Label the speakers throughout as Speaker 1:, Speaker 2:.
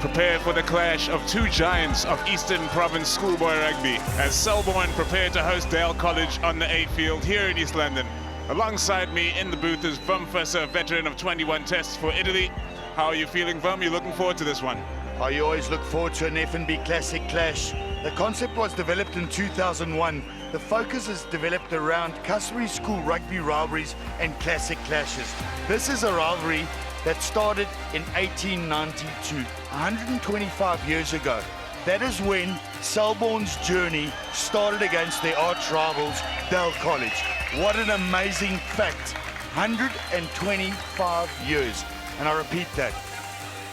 Speaker 1: prepare for the clash of two giants of Eastern Province schoolboy rugby as Selborne prepare to host Dale College on the A field here in East London. Alongside me in the booth is Vum Visser, veteran of 21 tests for Italy. How are you feeling, Vum? You looking forward to this one?
Speaker 2: Oh, you always look forward to an FNB Classic clash. The concept was developed in 2001. The focus is developed around customary school rugby rivalries and classic clashes. This is a rivalry that started in 1892, 125 years ago. That is when Selborne's journey started against their arch rivals, Dale College. What an amazing fact, 125 years. And I repeat that.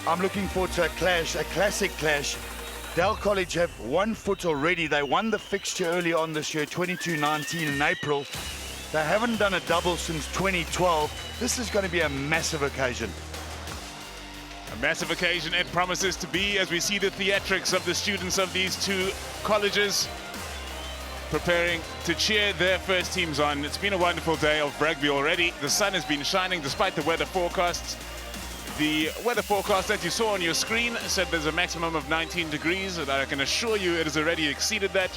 Speaker 2: I'm looking forward to a clash, a classic clash. Dale College have 1 foot already. They won the fixture early on this year, 22-19 in April. They haven't done a double since 2012. This is going to be a massive occasion.
Speaker 1: A massive occasion it promises to be, as we see the theatrics of the students of these two colleges preparing to cheer their first teams on. It's been a wonderful day of rugby already. The sun has been shining despite the weather forecasts. The weather forecast that you saw on your screen said there's a maximum of 19 degrees, and I can assure you it has already exceeded that.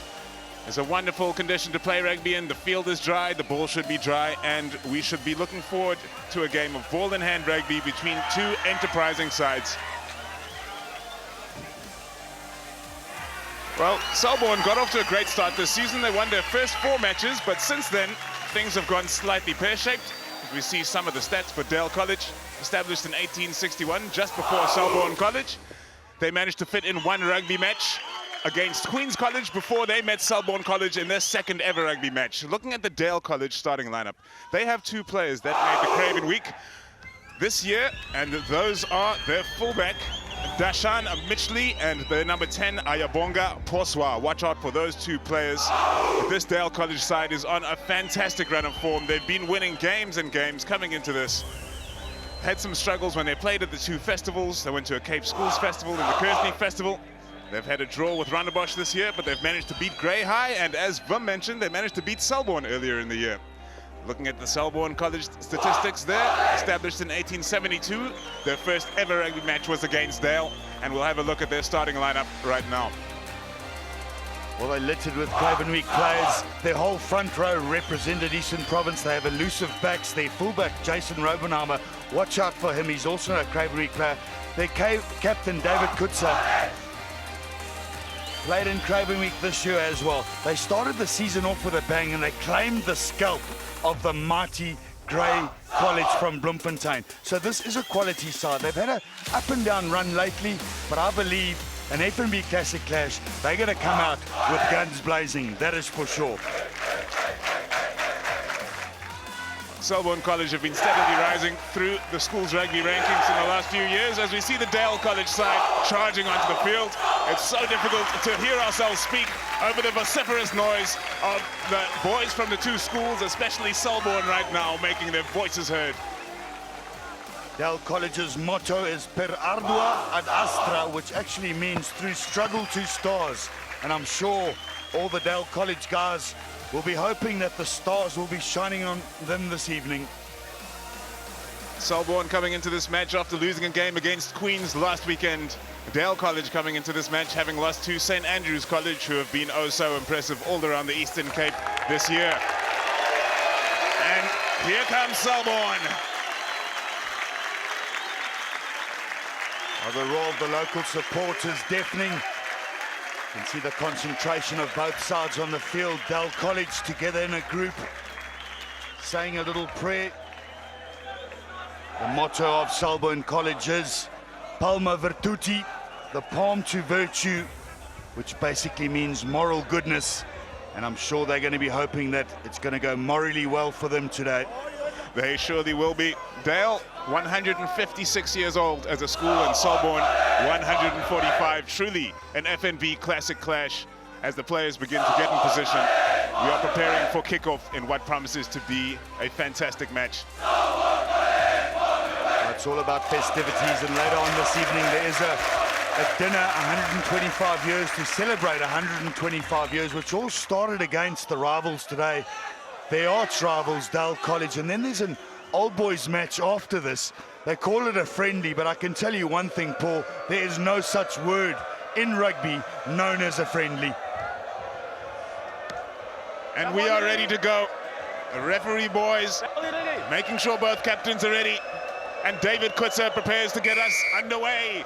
Speaker 1: It's a wonderful condition to play rugby in. The field is dry, the ball should be dry, and we should be looking forward to a game of ball-in-hand rugby between two enterprising sides. Well, Selborne got off to a great start this season. They won their first 4 matches, but since then, things have gone slightly pear-shaped. We see some of the stats for Dale College, established in 1861, just before Selborne College. They managed to fit in 1 rugby match against Queen's College before they met Selborne College in their second ever rugby match. Looking at the Dale College starting lineup, they have 2 players that made the Craven Week this year, and those are their fullback, Dashan Mitchley, and the number 10, Ayabonga Poswa. Watch out for those 2 players. This Dale College side is on a fantastic run of form. They've been winning games and games coming into this. Had some struggles when they played at the 2 festivals. They went to a Cape Schools Festival and the Kearsley Festival. They've had a draw with Rondebosch this year, but they've managed to beat Grey High, and as Vum mentioned, they managed to beat Selborne earlier in the year. Looking at the Selborne College statistics there, established in 1872, their first ever rugby match was against Dale, and we'll have a look at their starting lineup right now.
Speaker 2: Well, they're littered with Craven Week players. Their whole front row represented Eastern Province. They have elusive backs. Their fullback, Jason Robenheimer, watch out for him. He's also a Craven Week player. Their captain, David Kutzer, played in Craven Week this year as well. They started the season off with a bang, and they claimed the scalp of the mighty Grey College from Bloemfontein. So this is a quality side. They've had a up and down run lately, but I believe an FNB Classic clash, they're going to come out with guns blazing, that is for sure.
Speaker 1: Selborne College have been steadily rising through the school's rugby rankings in the last few years. As we see the Dale College side charging onto the field, it's so difficult to hear ourselves speak over the vociferous noise of the boys from the 2 schools, especially Selborne right now, making their voices heard.
Speaker 2: Dale College's motto is Per Ardua ad Astra, which actually means through struggle to stars. And I'm sure all the Dale College guys will be hoping that the stars will be shining on them this evening.
Speaker 1: Selborne coming into this match after losing a game against Queen's last weekend. Dale College coming into this match having lost to St. Andrews College, who have been oh so impressive all around the Eastern Cape this year. And here comes Selborne.
Speaker 2: The roar of the local support is deafening. You can see the concentration of both sides on the field. Dale College together in a group, saying a little prayer. The motto of Selborne College is Palma Virtuti, the palm to virtue, which basically means moral goodness. And I'm sure they're going to be hoping that it's going to go morally well for them today.
Speaker 1: They surely will be. Dale, 156 years old as a school, and Selborne, 145. Truly an FNB Classic clash as the players begin to get in position. We are preparing for kickoff in what promises to be a fantastic match.
Speaker 2: It's all about festivities, and later on this evening there is a dinner, 125 years, to celebrate 125 years, which all started against the rivals today. Their arch rivals, Dale College, and then there's an old boys match after this. They call it a friendly, but I can tell you one thing, Paul, there is no such word in rugby known as a friendly.
Speaker 1: And we are ready to go. The referee boys making sure both captains are ready. And David Kutzer prepares to get us underway.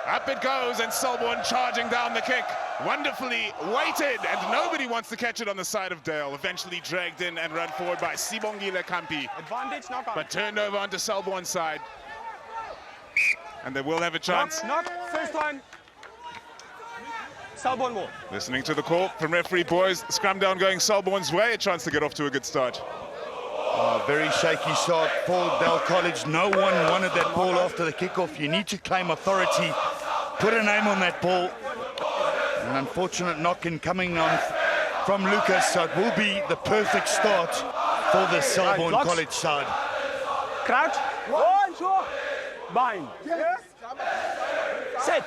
Speaker 1: Up it goes, and Selborne charging down the kick. Wonderfully weighted, and nobody wants to catch it on the side of Dale. Eventually dragged in and run forward by Sibongile Kampi.
Speaker 3: Advantage, knock on.
Speaker 1: But turned over onto Selborne's side. And they will have a chance.
Speaker 3: Knock, first one. Selborne more.
Speaker 1: Listening to the call from referee boys. Scrum down going Selborne's way. A chance to get off to a good start.
Speaker 2: Very shaky start for Dell College. No one wanted that ball after the kickoff. You need to claim authority. Put a name on that ball. An unfortunate knock-in coming on from Lucas, so it will be the perfect start for the Selborne College side.
Speaker 3: Crouch. One, two. Bind. Set.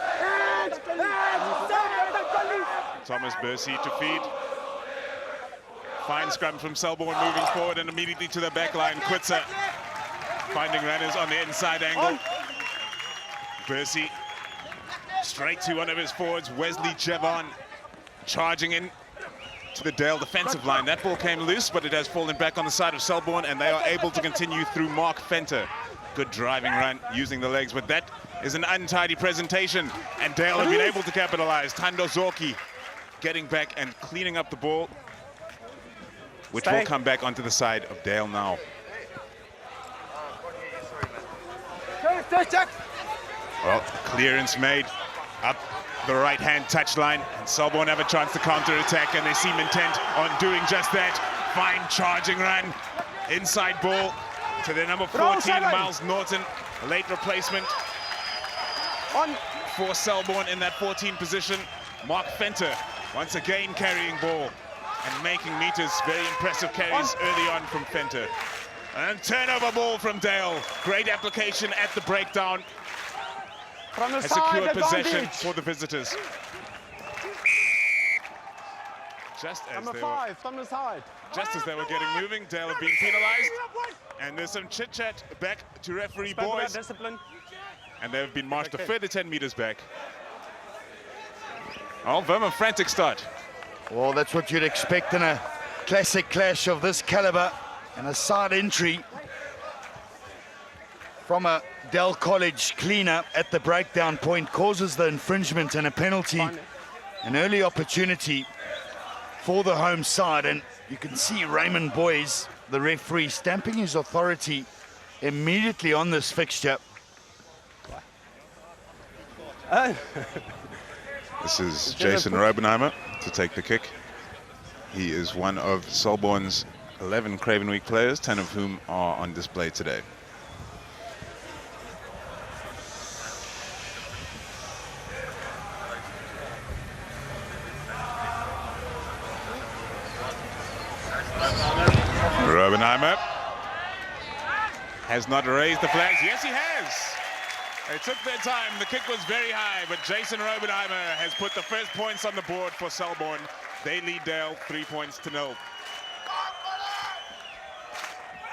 Speaker 1: Thomas Bursey to feed. Fine scrum from Selborne moving forward and immediately to the back line. Kutzer finding runners on the inside angle. Bursey straight to one of his forwards, Wesley Javon, charging in to the Dale defensive line. That ball came loose, but it has fallen back on the side of Selborne, and they are able to continue through Mark Venter. Good driving run using the legs, but that is an untidy presentation, and Dale have been able to capitalize. Tando Zorki getting back and cleaning up the ball, which will come back onto the side of Dale now. Well, clearance made up the right-hand touchline, and Selborne have a chance to counter-attack, and they seem intent on doing just that. Fine charging run, inside ball to their number 14, Miles Norton, a late replacement for Selborne in that 14 position. Mark Venter once again carrying ball and making meters. Very impressive carries early on from Venter. And turnover ball from Dale. Great application at the breakdown.
Speaker 3: From the
Speaker 1: Has
Speaker 3: side,
Speaker 1: secured possession
Speaker 3: advantage.
Speaker 1: for the visitors. Just as
Speaker 3: Number
Speaker 1: they
Speaker 3: 5,
Speaker 1: were,
Speaker 3: from the side.
Speaker 1: just as they were getting moving, Dale have been penalized. And there's some chit-chat back to referee boys.
Speaker 3: Discipline.
Speaker 1: And they've been marched a further 10 meters back. Oh, Verma, frantic start.
Speaker 2: Well, that's what you'd expect in a classic clash of this caliber, and a side entry from a Dell College cleaner at the breakdown point causes the infringement and a penalty. An early opportunity for the home side, and you can see Raymond Boys, the referee, stamping his authority immediately on this fixture.
Speaker 1: This is Jason Robenheimer to take the kick. He is one of Selborne's 11 Craven Week players, 10 of whom are on display today. Robenheimer has not raised the flags. Yes, he has. They took their time. The kick was very high, but Jason Robenheimer has put the first points on the board for Selborne. They lead Dale 3 points to 0.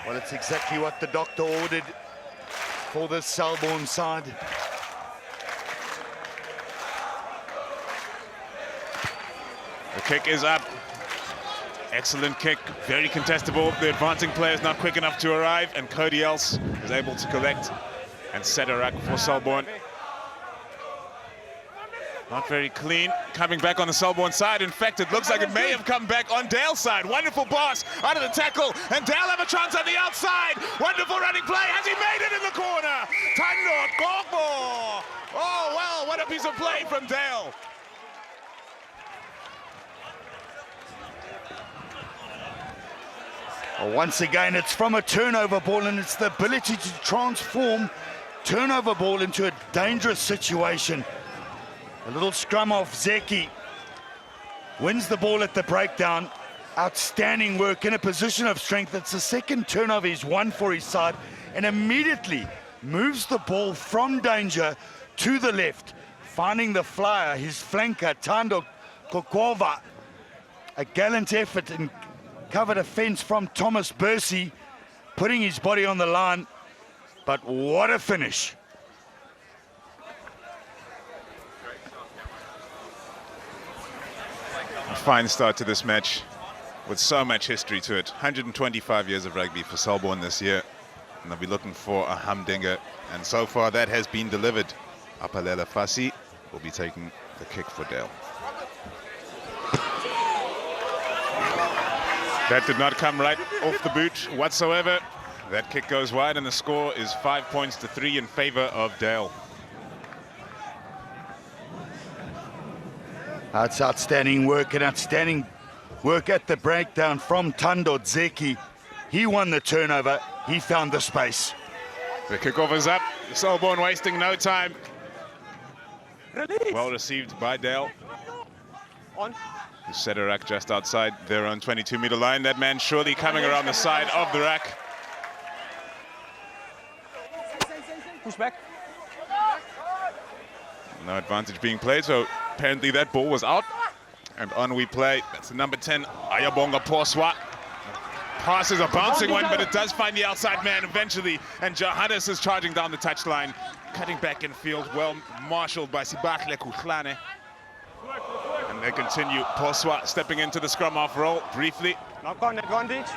Speaker 2: Well, it's exactly what the doctor ordered for the Selborne side.
Speaker 1: The kick is up. Excellent kick, very contestable. The advancing player is not quick enough to arrive, and Cody Else is able to collect and set a rack for Selborne. Not very clean, coming back on the Selborne side. In fact, it looks like it may have come back on Dale's side. Wonderful pass out of the tackle, and Dale have a chance on the outside. Wonderful running play. Has he made it in the corner? Tando Gogo. Oh, well, what a piece of play from Dale.
Speaker 2: Well, once again, it's from a turnover ball, and it's the ability to transform turnover ball into a dangerous situation. A little scrum off Zeki. Wins the ball at the breakdown. Outstanding work in a position of strength. It's the second turnover he's won for his side, and immediately moves the ball from danger to the left, finding the flyer, his flanker, Tando Kokova. A gallant effort and covered a fence from Thomas Bursey, putting his body on the line, but what a finish.
Speaker 1: A fine start to this match with so much history to it. 125 years of rugby for Selborne this year. And they'll be looking for a humdinger. And so far that has been delivered. Apalela Fasi will be taking the kick for Dale. That did not come right off the boot whatsoever. That kick goes wide and the score is 5 points to 3 in favor of Dale.
Speaker 2: That's outstanding work, and outstanding work at the breakdown from Tando Dzeki. He won the turnover, he found the space.
Speaker 1: The kickoff is up, Selborne wasting no time.
Speaker 3: Release.
Speaker 1: Well received by Dale.
Speaker 3: On.
Speaker 1: Who set a rack just outside their own 22-meter line. That man surely coming around the side of the rack.
Speaker 3: Push back.
Speaker 1: No advantage being played, so apparently that ball was out. And on we play. That's the number 10, Ayabonga Poswa. Pass is a bouncing one, but it does find the outside man eventually. And Johannes is charging down the touchline, cutting back in field, well marshaled by Sibahle Kuhlane. And they continue. Poswa stepping into the scrum half roll briefly.
Speaker 3: Knock on advantage.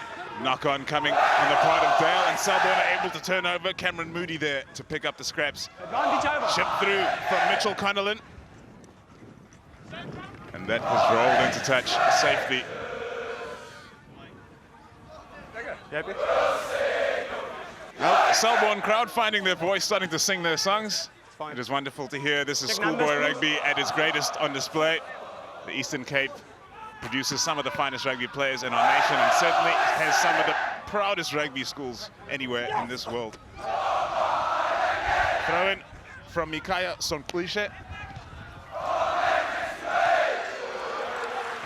Speaker 1: Knock on coming on the part of Dale, and Selborne are able to turn over. Cameron Moody there to pick up the scraps.
Speaker 3: Advantage over.
Speaker 1: Chip through from Mitchell Connellan. And that was rolled into touch safely. Well, Selborne crowd finding their voice, starting to sing their songs. It is wonderful to hear. This is schoolboy rugby at its greatest on display. The Eastern Cape produces some of the finest rugby players in our nation, and certainly has some of the proudest rugby schools anywhere in this world. Throw in from Mikaya Sonklishe.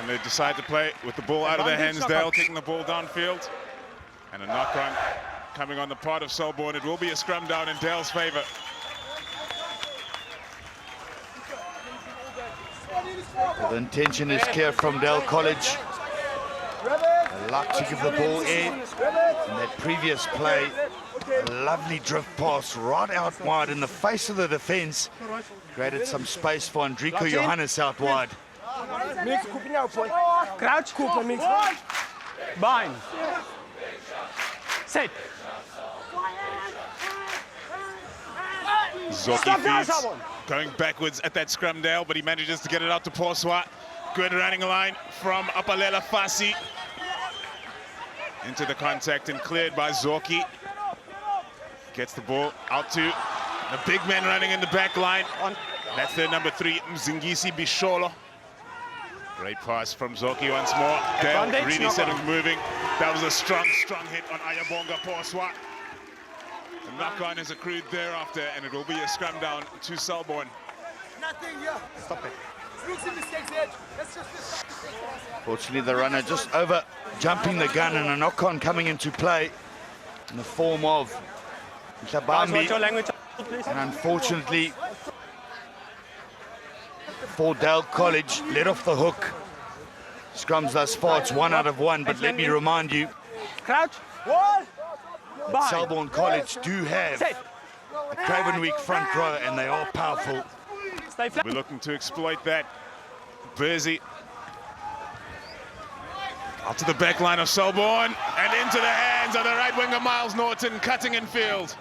Speaker 1: And they decide to play with the ball out of their hands. Dale kicking the ball downfield. And a knock-on coming on the part of Selborne. It will be a scrum down in Dale's favor.
Speaker 2: The intention is clear from Dale College. They like to give the ball in. In that previous play, a lovely drift pass right out wide in the face of the defense. Created some space for Andrico Johannes out wide.
Speaker 3: Crouch. Bind. Set.
Speaker 1: Zoki feeds, going backwards at that scrum, Dale, but he manages to get it out to Poswa. Good running line from Apalela Fasi. Into the contact and cleared by Zoki. Gets the ball out to the big man running in the back line. That's their number 3, Mzingisi Bisholo. Great pass from Zoki once more. Dale really setting moving. That was a strong hit on Ayabonga Poswa. The knock-on is accrued thereafter, and it will be a scrum down to Selborne.
Speaker 3: Stop it.
Speaker 2: Fortunately, the runner just over jumping the gun, and a knock-on coming into play in the form of Mhlabambi. And unfortunately, for Dale College, let off the hook. Scrums thus far, it's 1 out of 1, but let me remind you,
Speaker 3: Crouch.
Speaker 2: Selborne College do have a Cravenweek front row, and they are powerful.
Speaker 1: We're looking to exploit that. Bursey out to the back line of Selborne, and into the hands of the right winger Miles Norton, cutting in field.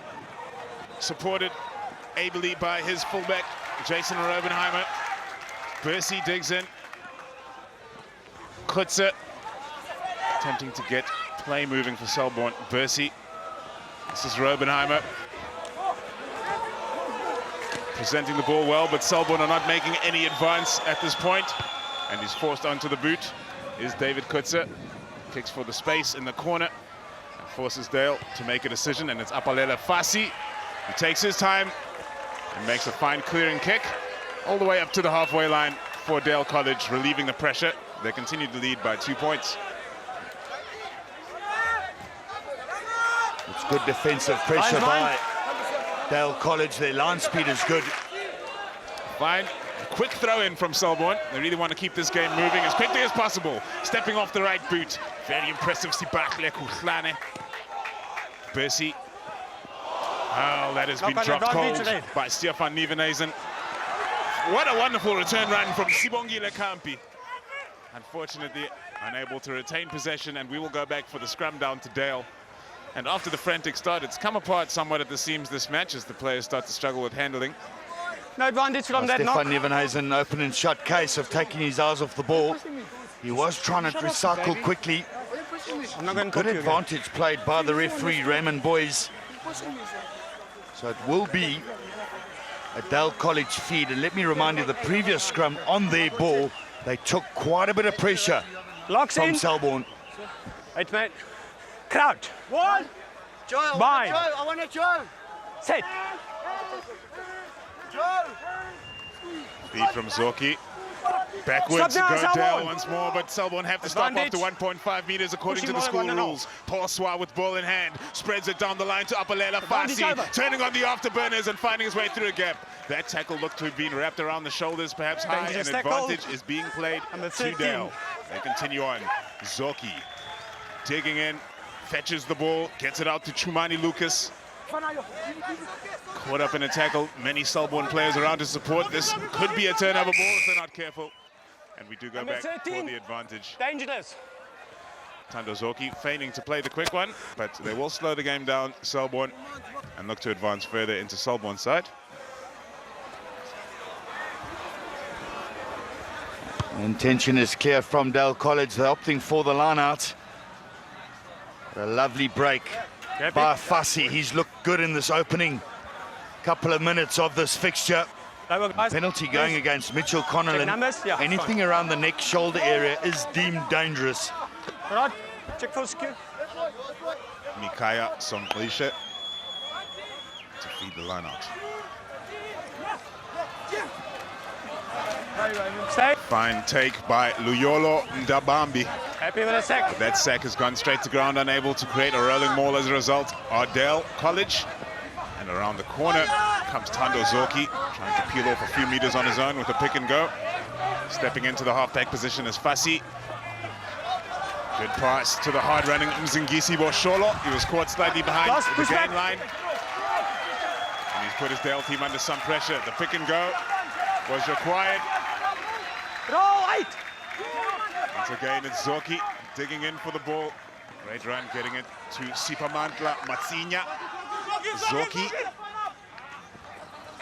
Speaker 1: Supported ably by his fullback, Jason Robenheimer. Bursey digs in. Kutzer attempting to get play moving for Selborne. Bursey. This is Robenheimer. Presenting the ball well, but Selborne are not making any advance at this point. And he's forced onto the boot is David Kutzer. Kicks for the space in the corner and forces Dale to make a decision, and it's Apalela Fasi who takes his time and makes a fine clearing kick all the way up to the halfway line for Dale College, relieving the pressure. They continue to lead by 2 points.
Speaker 2: It's good defensive pressure by Dale College. Their line speed is good.
Speaker 1: Fine. Quick throw in from Selborne. They really want to keep this game moving as quickly as possible. Stepping off the right boot. Very impressive Sibahle Kuhlane. Bercy. Oh, that has been
Speaker 3: Knock on
Speaker 1: dropped
Speaker 3: advantage
Speaker 1: cold
Speaker 3: again.
Speaker 1: by Stefan Nieuwenhuizen. What a wonderful return run from Sibongile Kampi. Unfortunately, unable to retain possession, and we will go back for the scrum down to Dale. And after the frantic start, it's come apart somewhat at the seams this match as the players start to struggle with handling.
Speaker 3: No advantage from that knock.
Speaker 2: Stefan Nieuwenhuizen, open and shut case of taking his eyes off the ball. He was trying to recycle quickly.
Speaker 3: I'm not going to
Speaker 2: Good
Speaker 3: talk to you again.
Speaker 2: advantage played by the referee, Raymond Boys. So it will be a Dale College feed. And let me remind you, the previous scrum on their ball, they took quite a bit of pressure
Speaker 3: Locks
Speaker 2: from
Speaker 3: in.
Speaker 2: Selborne.
Speaker 3: 8 mate. Crouch. One.
Speaker 4: Joe,
Speaker 3: Bind.
Speaker 4: I want to Joe.
Speaker 3: Set.
Speaker 1: Feed from Zorki. Backwards
Speaker 3: Stop now,
Speaker 1: go Dale
Speaker 3: Selborne.
Speaker 1: once more, but Selborne have to stop
Speaker 3: Advantage.
Speaker 1: after 1.5 meters according to
Speaker 3: Pushing
Speaker 1: the
Speaker 3: more
Speaker 1: school
Speaker 3: than 1-0.
Speaker 1: rules. Porswa with ball in hand, spreads it down the line to Apalela
Speaker 3: Advantage over.
Speaker 1: Fasi, turning on the afterburners and finding his way through a gap. That tackle looked to have been wrapped around the shoulders, perhaps high, and
Speaker 3: Dangerous tackle.
Speaker 1: advantage is being played
Speaker 3: Number
Speaker 1: to
Speaker 3: 13.
Speaker 1: Dale. They continue on. Zorki digging in, fetches the ball, gets it out to Chumani Lucas. Caught up in a tackle, many Selborne players around to support. This could be a turnover ball if they're not careful. And we do go
Speaker 3: Number
Speaker 1: back
Speaker 3: 13.
Speaker 1: for the advantage.
Speaker 3: Dangerous.
Speaker 1: Tando Zorki feigning to play the quick one, but they will slow the game down, Selborne, and look to advance further into Selborne's side.
Speaker 2: Intention is clear from Dale College. They're opting for the line out. A lovely break by Fasi. He's looked good in this opening couple of minutes of this fixture. Penalty going against Mitchell Connellan.
Speaker 3: numbers? Yeah,
Speaker 2: Anything around the neck, shoulder area is deemed dangerous.
Speaker 3: Right. Check for skew.
Speaker 1: Mikaya Sonrisha to feed the line out.
Speaker 3: Stay.
Speaker 1: Fine take by Luyolo Ndabambi.
Speaker 3: Happy with a sack.
Speaker 1: That sack has gone straight to ground, unable to create a rolling maul as a result. Ardell College. And around the corner comes Tando Zorki, trying to peel off a few meters on his own with a pick and go. Stepping into the halfback position is Fasi. Good pass to the hard-running Mzingisi Bosholo. He was caught slightly behind
Speaker 3: Last
Speaker 1: the
Speaker 3: push
Speaker 1: gain
Speaker 3: back.
Speaker 1: line. And he's put his Dale team under some pressure. The pick and go was required.
Speaker 3: Roll 8.
Speaker 1: Once again, it's Zorki digging in for the ball. Great run, getting it to Sipamantla Matsinya. Zorki.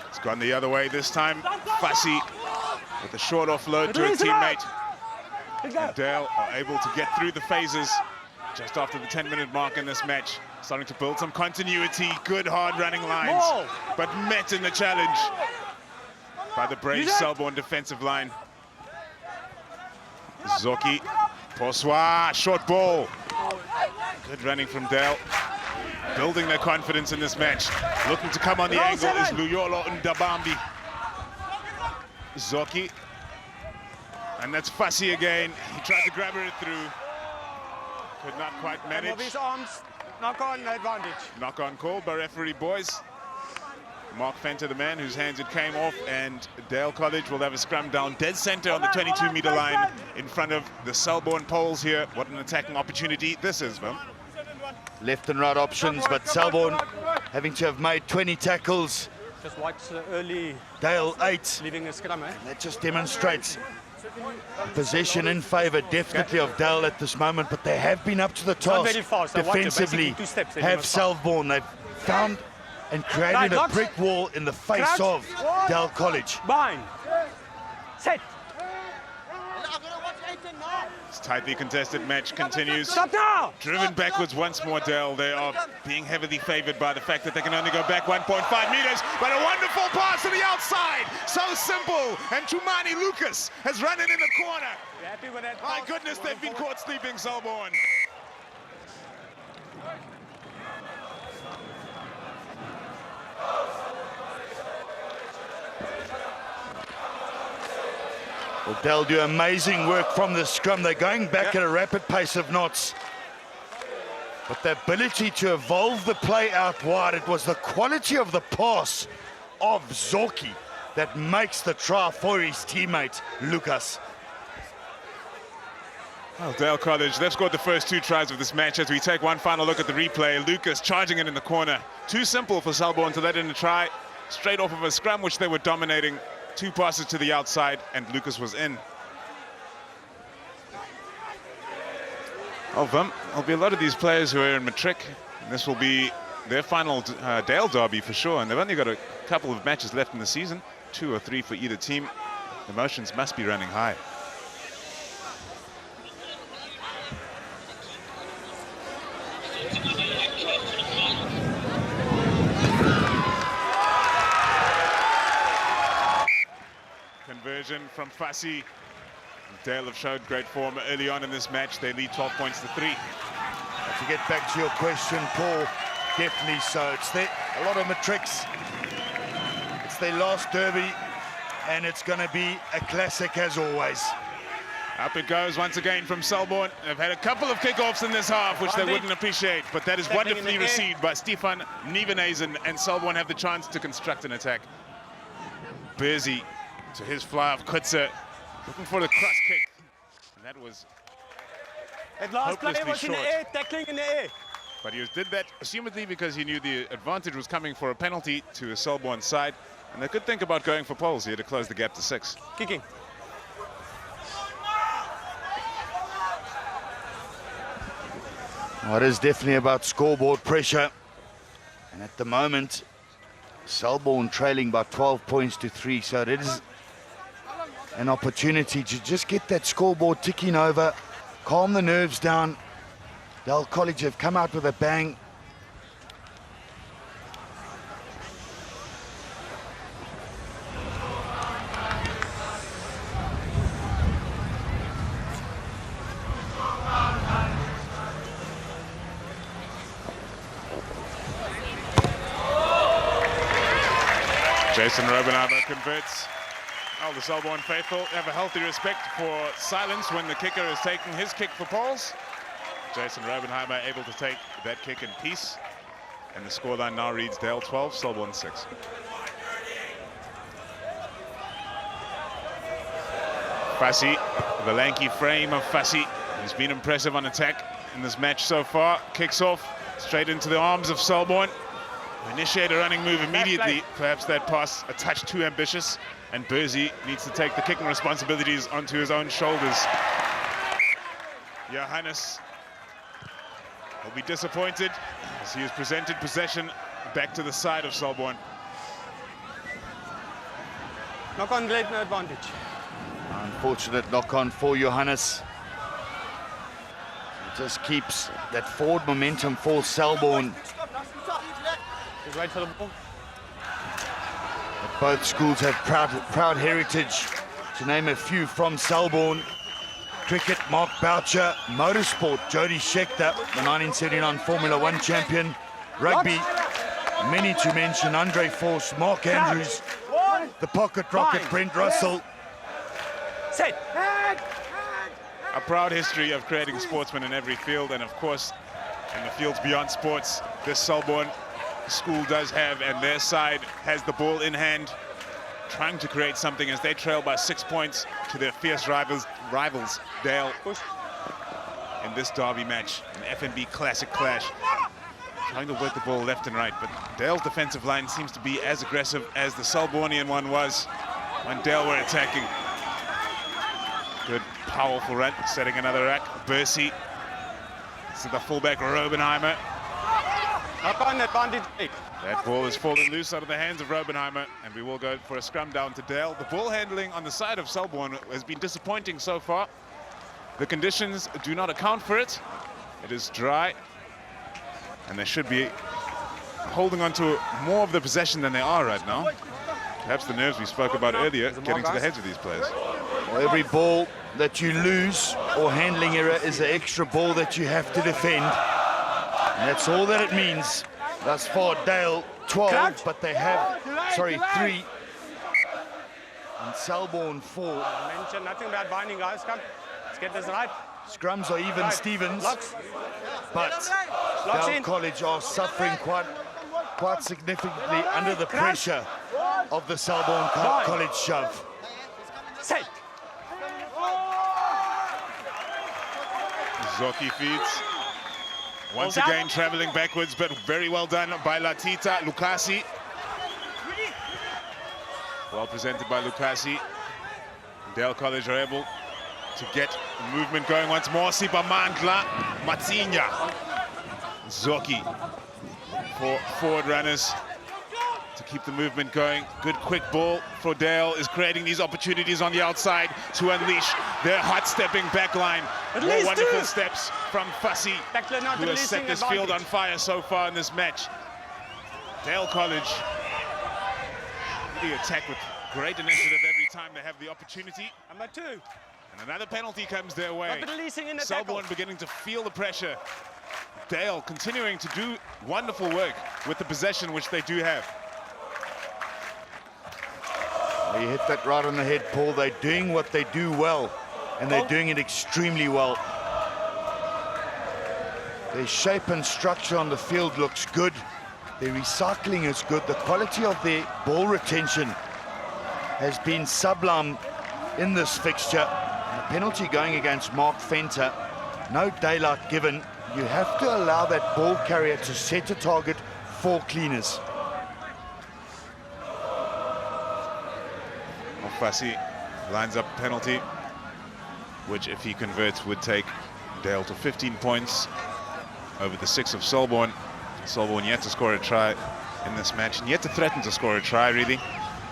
Speaker 1: It's gone the other way this time. Fasi with a short offload to a teammate. And Dale are able to get through the phases just after the 10-minute mark in this match. Starting to build some continuity, good hard-running lines, but met in the challenge by the brave Selborne defensive line. Zorki, Porswa, short ball. Good running from Dale. Building their confidence in this match. Looking to come on the angle is Luyolo Ndabambi. Zorki. And that's Fasi again. He tried to grab it through. Could not quite
Speaker 3: Move
Speaker 1: manage.
Speaker 3: his arms. Knock on advantage.
Speaker 1: Knock on call by referee Boys. Mark Fenter, the man whose hands it came off, and Dale College will have a scrum down dead center on the 22-meter line in front of the Selborne poles here. What an attacking opportunity this is, man.
Speaker 2: Left and right options, but Selborne having to have made 20 tackles.
Speaker 3: Just watch the early
Speaker 2: Dale 8.
Speaker 3: leaving the scrum, eh?
Speaker 2: That just demonstrates possession in favour definitely of Dale at this moment, but they have been up to the
Speaker 3: Not
Speaker 2: task
Speaker 3: very fast. I watch it,
Speaker 2: defensively.
Speaker 3: basically 2 steps, they
Speaker 2: Have
Speaker 3: didn't stop.
Speaker 2: Selborne. They've found and created
Speaker 3: Right,
Speaker 2: a
Speaker 3: locks.
Speaker 2: brick wall in the face
Speaker 3: Crouch.
Speaker 2: of Dale College.
Speaker 3: Bind. Set.
Speaker 1: This tightly contested match continues.
Speaker 3: Stop now.
Speaker 1: Driven backwards once more, Dale. They are being heavily favored by the fact that they can only go back 1.5 meters, but a wonderful pass to the outside. So simple. And Chumani Lucas has run it in the corner.
Speaker 3: You happy with that?
Speaker 1: My
Speaker 3: pass?
Speaker 1: goodness, they've been caught sleeping, Selborne.
Speaker 2: Well, Dale do amazing work from the scrum. They're going back at a rapid pace of knots. But the ability to evolve the play out wide, it was the quality of the pass of Zorki that makes the try for his teammate, Lucas.
Speaker 1: Well, Dale College, they've scored the first 2 tries of this match. As we take one final look at the replay, Lucas charging it in the corner. Too simple for Selborne to let in a try. Straight off of a scrum, which they were dominating. 2 passes to the outside, and Lucas was in. There'll be a lot of these players who are in matric. And this will be their final Dale derby for sure. And they've only got a couple of matches left in the season, 2 or 3 for either team. The emotions must be running high. Conversion from Fassi. Dale have showed great form early on in this match. They lead 12 points to 3.
Speaker 2: To get back to your question, Paul, definitely so. It's a lot of matrics. It's their last derby, and it's going to be a classic as always.
Speaker 1: Up it goes once again from Selborne. They've had a couple of kickoffs in this half, which they wouldn't appreciate, but that is wonderfully received by Stefan Nieuwenhuizen, and Selborne have the chance to construct an attack. Bersey to his fly of Kutzer, looking for the cross kick. And that was
Speaker 3: Het last play was in the air, tackling in the air.
Speaker 1: But he did that assumedly because he knew the advantage was coming for a penalty to Selborne's side. And they could think about going for poles here to close the gap to 6.
Speaker 3: Kicking.
Speaker 2: Well, it is definitely about scoreboard pressure. And at the moment, Selborne trailing by 12 points to 3. So it is an opportunity to just get that scoreboard ticking over, calm the nerves down. Dale College have come out with a bang.
Speaker 1: Jason Robenheimer converts. Oh, the Selborne faithful have a healthy respect for silence when the kicker is taking his kick for poles. Jason Robenheimer able to take that kick in peace. And the scoreline now reads Dale 12, Selborne 6. Fassi, the lanky frame of Fassi, who's been impressive on attack in this match so far. Kicks off straight into the arms of Selborne. Initiate a running move immediately. Perhaps that pass a touch too ambitious. And Bersey needs to take the kicking responsibilities onto his own shoulders. Johannes will be disappointed as he has presented possession back to the side of Selborne.
Speaker 3: Knock on late, no advantage.
Speaker 2: Unfortunate knock-on for Johannes. It just keeps that forward momentum for Selborne.
Speaker 3: Just wait for the ball.
Speaker 2: But both schools have proud heritage, to name a few from Selborne. Cricket, Mark Boucher. Motorsport, Jody Scheckter, the 1979 Formula 1 champion. Rugby, many to mention, Andre Force, Mark Andrews. The pocket rocket, Brent Russell.
Speaker 3: Set.
Speaker 1: A proud history of creating sportsmen in every field, and of course, in the fields beyond sports, this Selborne school does have, and their side has the ball in hand, trying to create something as they trail by 6 points to their fierce rivals Dale, in this derby match, an FNB classic clash. Trying to work the ball left and right, but Dale's defensive line seems to be as aggressive as the Selbornian one was when Dale were attacking. Good, powerful run, setting another rack. Bersey to the fullback Robenheimer.
Speaker 3: Knock on advantage.
Speaker 1: That ball is falling loose out of the hands of Robenheimer, and we will go for a scrum down to Dale. The ball handling on the side of Selborne has been disappointing so far. The conditions do not account for it. It is dry, and they should be holding on to more of the possession than they are right now. Perhaps the nerves we spoke about earlier getting to the heads of these players.
Speaker 2: Well, every ball that you lose or handling error is an extra ball that you have to defend. And that's all that it means. Thus far, Dale 12, but they have, 3. And Selborne 4.
Speaker 3: Mention nothing about binding, guys. Come, let's get this right.
Speaker 2: Scrums are even
Speaker 3: Right.
Speaker 2: Stevens,
Speaker 3: Locks.
Speaker 2: but
Speaker 3: Locks
Speaker 2: Dale
Speaker 3: in.
Speaker 2: College are suffering quite significantly under the pressure of the Selborne College shove.
Speaker 3: Set.
Speaker 1: Zoki feeds. Once again traveling backwards, but very well done by Latita. Lukasi. Well presented by Lukasi. Dale College are able to get the movement going once more. Sibamandla, Matsinya. Zoki for forward runners to keep the movement going. Good quick ball for Dale is creating these opportunities on the outside to unleash their hot-stepping backline. More wonderful steps from Fussy, who has set this field on fire so far in this match. Dale College really attack with great initiative every time they have the opportunity.
Speaker 3: Number 2.
Speaker 1: And another penalty comes their way.
Speaker 3: In the
Speaker 1: Selborne beginning to feel the pressure. Dale continuing to do wonderful work with the possession which they do have.
Speaker 2: You hit that right on the head, Paul. They're doing what they do well, and they're doing it extremely well. Their shape and structure on the field looks good. Their recycling is good. The quality of their ball retention has been sublime in this fixture. And the penalty going against Mark Fenter. No daylight given. You have to allow that ball carrier to set a target for cleaners.
Speaker 1: Fussy lines up a penalty, which if he converts would take Dale to 15 points over the 6 of Selborne. Selborne yet to score a try in this match, and yet to threaten to score a try, really.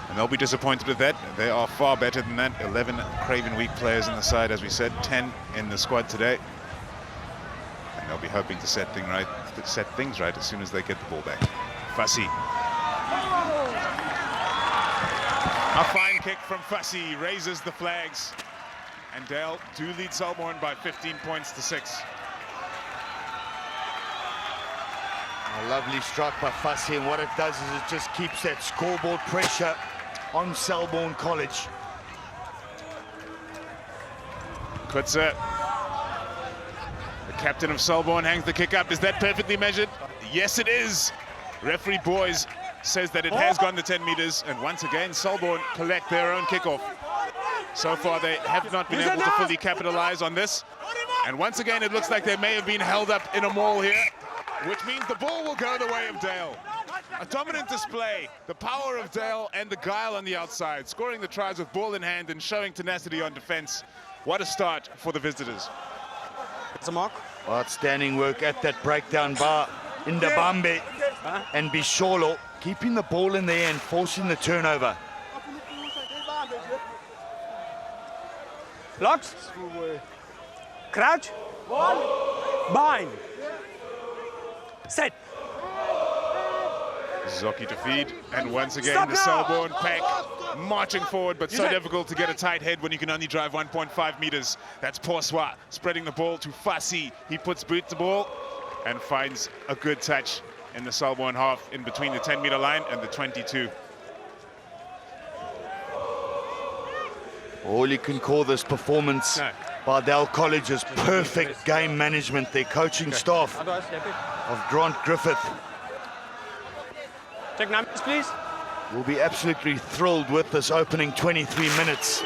Speaker 1: And they'll be disappointed with that. They are far better than that. 11 Craven Week players in the side, as we said, 10 in the squad today. And they'll be hoping to set things right as soon as they get the ball back. Fussy. A fine kick from Fussy raises the flags, and Dale do lead Selborne by 15 points to 6.
Speaker 2: A lovely strike by Fussy, and what it does is it just keeps that scoreboard pressure on Selborne College.
Speaker 1: Kutzer, the captain of Selborne, hangs the kick up. Is that perfectly measured? Yes, it is. Referee Boys says that it has gone to 10 meters, and once again Selborne collect their own kickoff. So far they have not been able to fully capitalize on this, and once again it looks like they may have been held up in a maul here, which means the ball will go the way of Dale. A dominant display, the power of Dale and the guile on the outside, scoring the tries with ball in hand and showing tenacity on defense. What a start for the visitors.
Speaker 3: It's a mark.
Speaker 2: Outstanding work at that breakdown bar. Indabambe and Bisholo keeping the ball in the air and forcing the turnover.
Speaker 3: Locks. Crouch. Bind. Set.
Speaker 1: Zoki to feed, and once again the Selborne pack marching forward, but so difficult to get a tight head when you can only drive 1.5 meters. That's Porswa spreading the ball to Fussy. He puts boot the ball and finds a good touch in the Selborne half in between the 10-meter line and the 22.
Speaker 2: All you can call this performance by Dale College's perfect game management. Their coaching staff of Grant Griffith
Speaker 3: Check numbers, please.
Speaker 2: will be absolutely thrilled with this opening 23 minutes.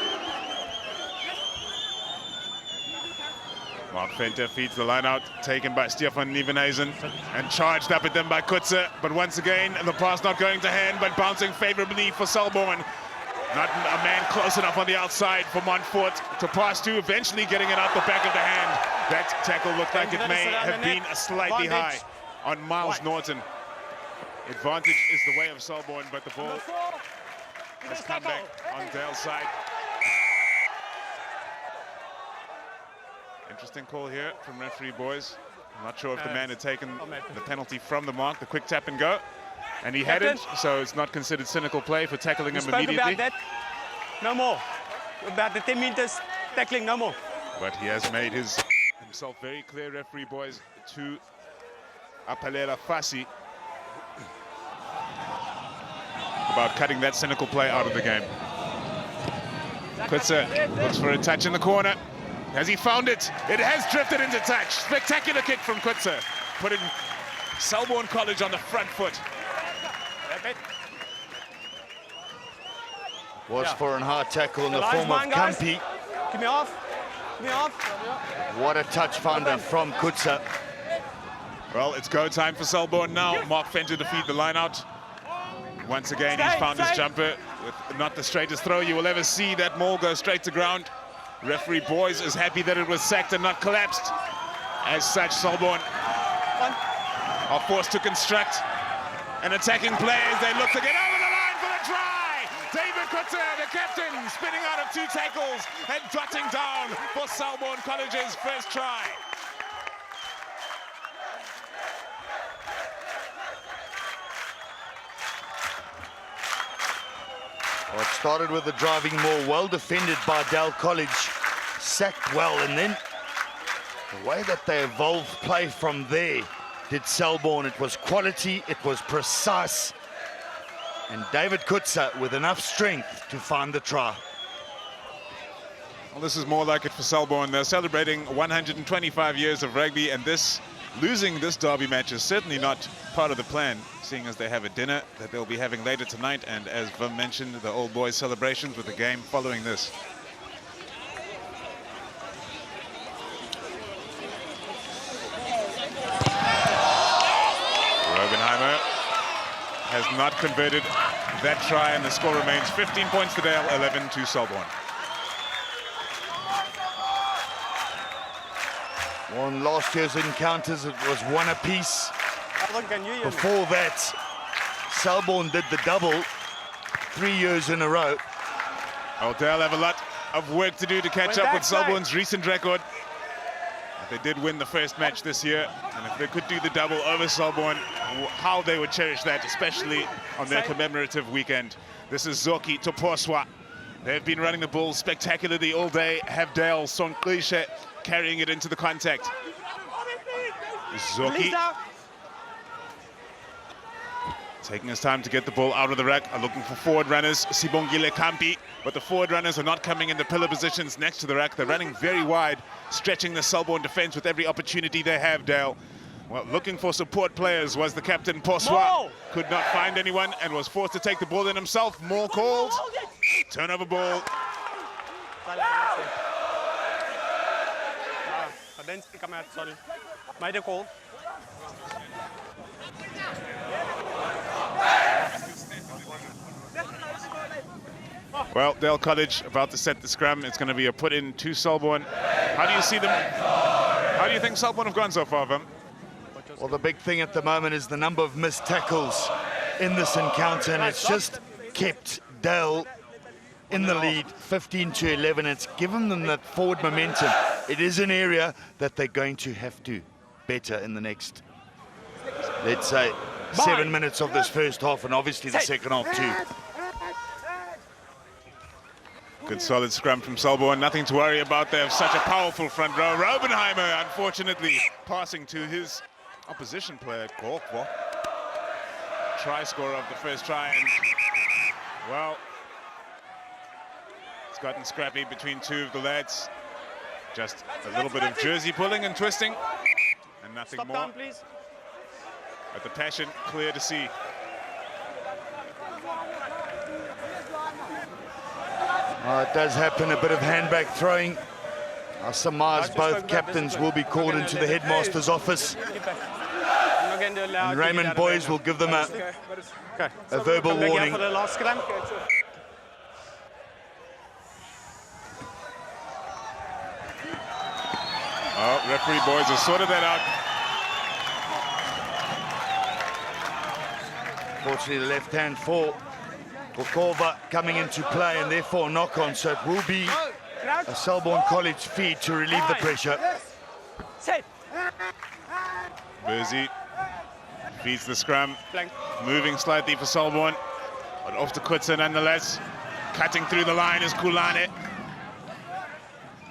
Speaker 1: Mark Fenter feeds the line out, taken by Stefan Nieuwenhuizen and charged up at them by Kutzer. But once again, the pass not going to hand, but bouncing favorably for Selborne. Not a man close enough on the outside for Montfort to pass to, eventually getting it out the back of the hand. That tackle looked like it may have been slightly high on Miles Norton. Advantage is the way of Selborne, but the ball has come back on Dale's side. Interesting call here from referee Boys. I'm not sure if the man had taken the penalty from the mark, the quick tap and go. And he hadn't, so it's not considered cynical play for tackling him immediately.
Speaker 3: About that. No more. About the 10 meters tackling, no more.
Speaker 1: But he has made himself very clear, referee Boys, to Apalela Fussy about cutting that cynical play out of the game. Kutzer looks for a touch in the corner. Has he found it? It has drifted into touch. Spectacular kick from Kutzer, putting Selborne College on the front foot.
Speaker 2: Was for a hard tackle in the form of Kampi.
Speaker 3: Give me off. me off.
Speaker 2: What a touch finder from Kutsa.
Speaker 1: Well, it's go time for Selborne now. Mark Fenter to feed the line out. Once again, he's found his jumper with not the straightest throw you will ever see. That maul go straight to ground. Referee Boys is happy that it was sacked and not collapsed. As such, Selborne are forced to construct an attacking play as they look to get over the line for the try. David Kutsa, the captain, spinning out of 2 tackles and jotting down for Selborne College's first try.
Speaker 2: Well, it started with the driving maul, well defended by Dell College, sacked well, and then the way that they evolved play from there did Selborne. It was quality, it was precise, and David Kutsa with enough strength to find the try.
Speaker 1: Well, this is more like it for Selborne. They're celebrating 125 years of rugby, and losing this derby match is certainly not part of the plan, seeing as they have a dinner that they'll be having later tonight, and as Vim mentioned, the old boys celebrations with the game following this. Robenheimer has not converted that try, and the score remains 15 points to Dale, 11 to Selborne.
Speaker 2: On last year's encounters, it was 1 apiece. Before that, Selborne did the double 3 years in a row.
Speaker 1: Oh, they'll have a lot of work to do to catch up with Selborne's recent record. But they did win the first match this year, and if they could do the double over Selborne, how they would cherish that, especially on their commemorative weekend. This is Zoki Toposwa. They've been running the ball spectacularly all day. Have Dale Sonklishe carrying it into the contact. Zoki taking his time to get the ball out of the rack, are looking for forward runners, Sibongile Kampi, but the forward runners are not coming in the pillar positions next to the rack. They're running very wide, stretching the Selborne defense with every opportunity they have, Dale. Well, looking for support players was the captain, Poswa. Could not find anyone and was forced to take the ball in himself. More called. Turnover ball.
Speaker 3: Sorry. Made a call.
Speaker 1: Well, Dale College about to set the scrum. It's going to be a put in to Selborne. How do you see them? How do you think Selborne have gone so far, Vim?
Speaker 2: Well, the big thing at the moment is the number of missed tackles in this encounter, and it's just kept Dale in the lead, 15-11. It's given them that forward momentum. It is an area that they're going to have to better in the next, let's say, 7 minutes of this first half, and obviously the second half too.
Speaker 1: Good solid scrum from Selborne, nothing to worry about. They have such a powerful front row. Robenheimer, unfortunately, passing to his opposition player, Gorkwa. Try scorer of the first try, and, well, it's gotten scrappy between 2 of the lads. Just a little bit of jersey pulling and twisting, and nothing more.
Speaker 3: Down, please.
Speaker 1: But the passion clear to see.
Speaker 2: It does happen, a bit of handback throwing. I surmise both captains will be called into the headmaster's office. And Raymond Boys will give them a verbal warning.
Speaker 1: Oh, referee Boys have sorted that out.
Speaker 2: Fortunately, the left hand for Kokova coming into play, and therefore a knock-on, so it will be a Selborne College feed to relieve the pressure.
Speaker 1: Burzy feeds the scrum, moving slightly for Selborne, but off to Kutsa nonetheless. Cutting through the line is Kulane.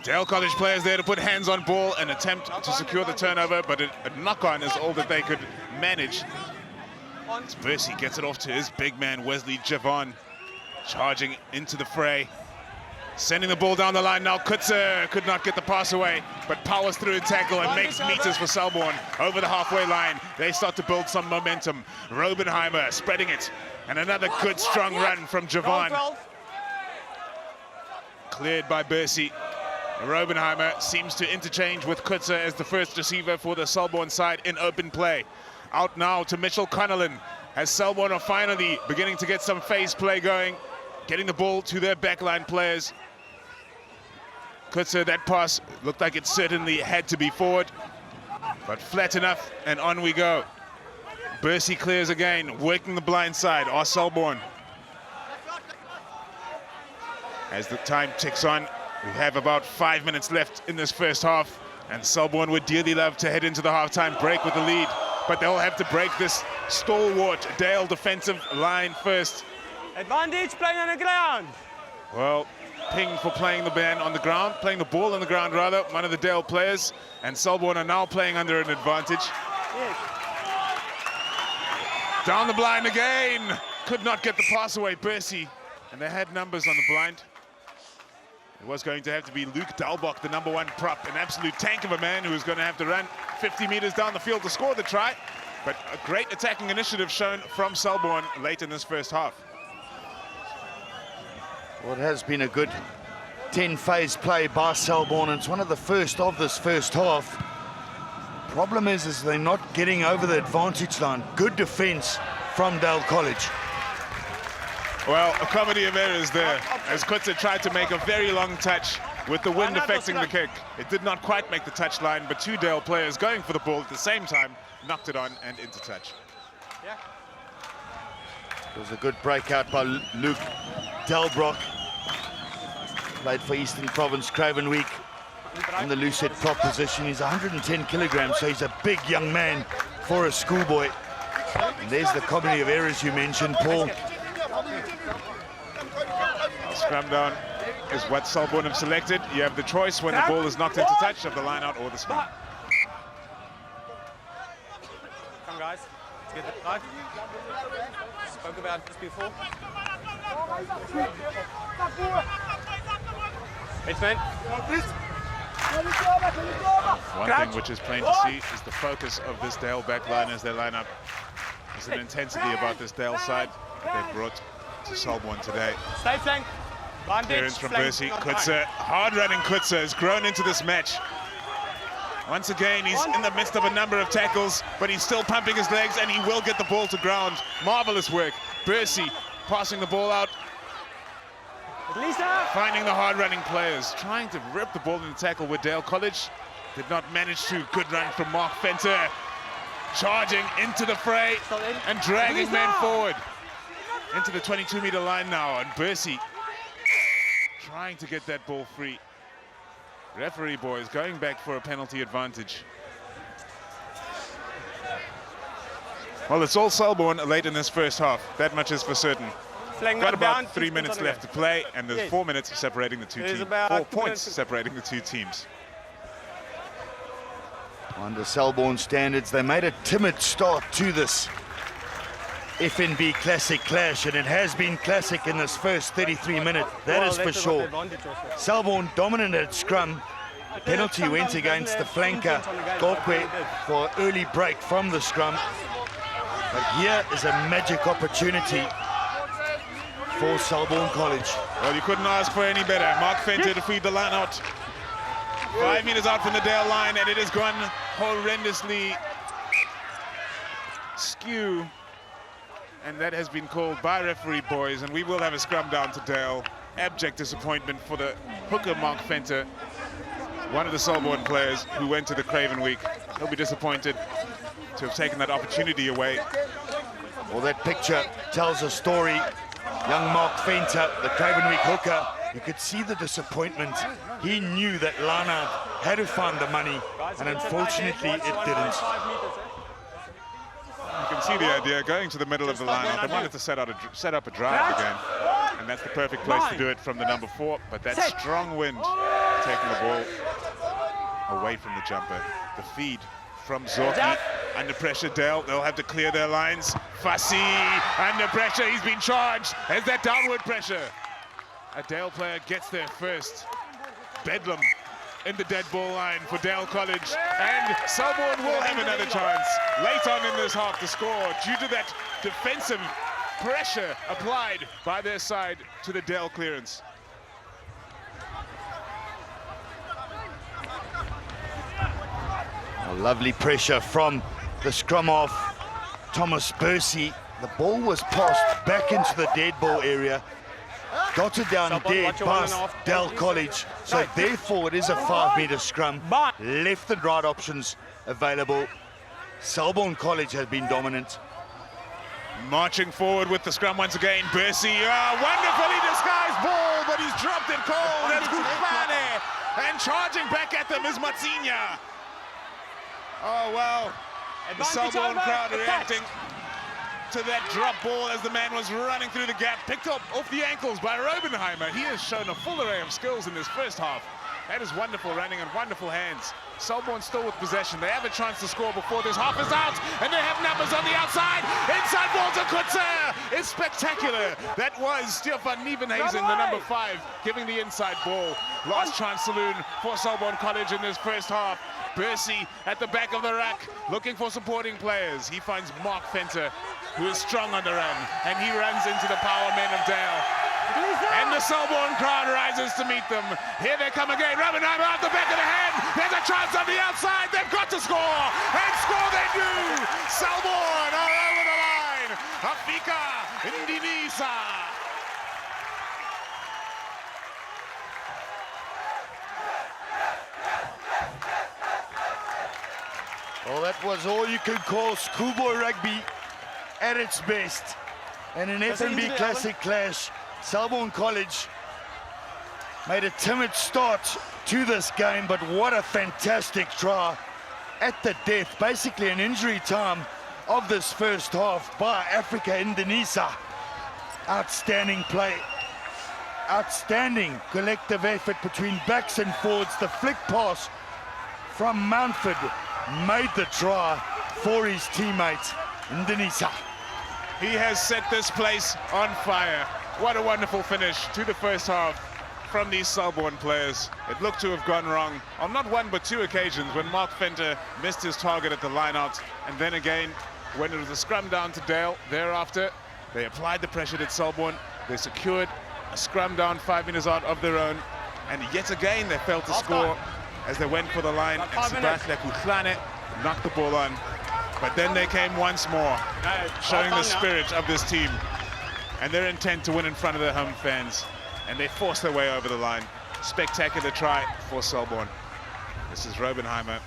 Speaker 1: Dale College players there to put hands on ball and attempt to secure the turnover, but a knock-on is all that they could manage. Burzy gets it off to his big man, Wesley Javon, charging into the fray. Sending the ball down the line now. Kutsa could not get the pass away, but powers through a tackle and makes meters for Selborne over the halfway line. They start to build some momentum. Robenheimer spreading it, and another good strong run from Javon. Cleared by Burzy. Robenheimer seems to interchange with Kutzer as the first receiver for the Selborne side in open play. Out now to Mitchell Connellan, as Selborne are finally beginning to get some phase play going, getting the ball to their backline players. Kutzer, that pass looked like it certainly had to be forward, but flat enough, and on we go. Bursey clears again, working the blind side, are Selborne. As the time ticks on, we have about 5 minutes left in this first half, and Selborne would dearly love to head into the halftime break with the lead, but they'll have to break this stalwart Dale defensive line first.
Speaker 3: Advantage playing on the ground.
Speaker 1: Well, ping for playing the ball on the ground, playing the ball on the ground rather, one of the Dale players, and Selborne are now playing under an advantage.
Speaker 3: Yes.
Speaker 1: Down the blind again, could not get the pass away, Bursey, and they had numbers on the blind. It was going to have to be Luke Dalbach, the #1 prop, an absolute tank of a man who was going to have to run 50 meters down the field to score the try. But a great attacking initiative shown from Selborne late in this first half.
Speaker 2: Well, it has been a good 10-phase play by Selborne. It's one of the first of this first half. Problem is they're not getting over the advantage line. Good defense from Dale College.
Speaker 1: Well, a comedy of errors there, as Kutzer tried to make a very long touch with the wind affecting the kick. It did not quite make the touch line, but two Dale players going for the ball at the same time knocked it on and into touch.
Speaker 3: Yeah.
Speaker 2: It was a good breakout by Luke Dalbrock. Played for Eastern Province Craven Week in the loose head prop position. He's 110 kilograms, so he's a big young man for a schoolboy. And there's the comedy of errors you mentioned, Paul.
Speaker 1: Scrum down is what Selborne have selected. You have the choice when the ball is knocked into touch of the line out or the scrum.
Speaker 3: Come guys, let's get it right. Spoke about this before. It's man.
Speaker 1: One thing which is plain to see is the focus of this Dale back line as they line up. There's an intensity about this Dale side that they brought to Selborne today.
Speaker 3: Stay flank.
Speaker 1: Clearance from Bursey. Kutzer, hard-running Kutzer has grown into this match. Once again, he's in the midst of a number of tackles, but he's still pumping his legs, and he will get the ball to ground. Marvelous work. Bursey passing the ball out, finding the hard-running players, trying to rip the ball in the tackle with Dale College. Did not manage to. Good run from Mark Venter. Charging into the fray and dragging men forward. Into the 22-meter line now, and Bursey trying to get that ball free. Referee boys going back for a penalty advantage. Well, it's all Selborne late in this first half. That much is for certain. Got about 3 minutes left to play, and there's 4 minutes separating the two teams. 4 points separating the two teams.
Speaker 2: Under Selborne standards, they made a timid start to this FNB Classic clash, and it has been classic in this first 33 minutes, that is for sure. Selborne dominant at scrum. Penalty went against the flanker, Gokwe, for early break from the scrum. But here is a magic opportunity for Selborne College.
Speaker 1: Well, you couldn't ask for any better. Mark Venter to feed the line out. 5 meters out from the Dale line, and it has gone horrendously skew. And that has been called by referee boys, and we will have a scrum down to Dale. Abject disappointment for the hooker Mark Venter, one of the Selborne players who went to the Craven Week. He'll be disappointed to have taken that opportunity away.
Speaker 2: Well, that picture tells a story. Young Mark Venter, the Craven Week hooker, you could see the disappointment. He knew that Lana had to find the money, and unfortunately it didn't.
Speaker 1: You can see the idea, going to the middle of the lineup. They wanted to set up a drive again, and that's the perfect place to do it from the #4. But that strong wind taking the ball away from the jumper. The feed from Zorki. Under pressure, Dale. They'll have to clear their lines. Fussy under pressure. He's been charged. There's that downward pressure. A Dale player gets there first. Bedlam in the dead ball line for Dale College, and Selborne will have another chance late on in this half to score due to that defensive pressure applied by their side to the Dale clearance.
Speaker 2: A lovely pressure from the scrum half, Thomas Bursey. The ball was passed back into the dead ball area, dotted down
Speaker 3: Selborne,
Speaker 2: dead
Speaker 3: watch your
Speaker 2: past
Speaker 3: 1.5.
Speaker 2: Dell College. So therefore it is a 5-meter scrum. Left and right options available. Selborne College has been dominant.
Speaker 1: Marching forward with the scrum once again, Bursey, wonderfully disguised ball, but he's dropped it cold. That's Kutlane. And charging back at them is Matsinya. Oh, well, the Selborne crowd reacting to that drop ball as the man was running through the gap, picked up off the ankles by Robenheimer. He has shown a full array of skills in this first half. That is wonderful running and wonderful hands. Selborne still with possession. They have a chance to score before this half is out, and they have numbers on the outside. Inside ball to Kutzer. It's spectacular. That was Stefan Nievenhuizen, the number 5, giving the inside ball. Last chance saloon for Selborne College in this first half. Bursey at the back of the rack, looking for supporting players. He finds Mark Venter, who is strong on the run, and he runs into the power men of Dale. And the Selborne crowd rises to meet them. Here they come again. Robenheimer out the back of the hand. There's a chance on the outside. They've got to score. And score they do. Selborne are over the line. Afika Ndinisa.
Speaker 2: Well, that was all you could call schoolboy rugby at its best. And an FNB Classic clash. Selborne College made a timid start to this game, but what a fantastic try at the death, basically an injury time of this first half by Africa Indonesia. Outstanding play, outstanding collective effort between backs and forwards. The flick pass from Mountford made the try for his teammate Indonesia.
Speaker 1: He has set this place on fire. What a wonderful finish to the first half from these Selborne players. It looked to have gone wrong on not one but 2 occasions, when Mark Venter missed his target at the line-out, and then again when it was a scrum down to Dale. Thereafter, they applied the pressure at Selborne. They secured a scrum down 5 meters out of their own, and yet again they failed to score as they went for the line, and Sebastian Kutlane knocked the ball on. But then they came once more, showing the spirit of this team and their intent to win in front of their home fans. And they forced their way over the line. Spectacular try for Selborne. This is Robenheimer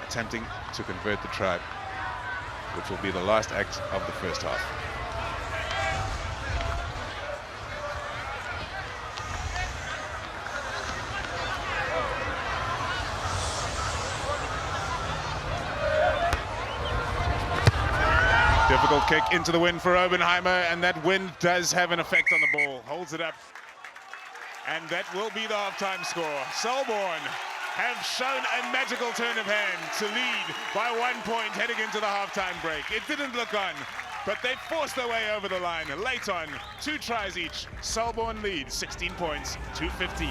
Speaker 1: attempting to convert the try, which will be the last act of the first half. Difficult kick into the wind for Robenheimer, and that wind does have an effect on the ball. Holds it up, and that will be the halftime score. Selborne have shown a magical turn of hand to lead by 1 point heading into the halftime break. It didn't look on, but they forced their way over the line late on. 2 tries each. Selborne lead 16 points to 15.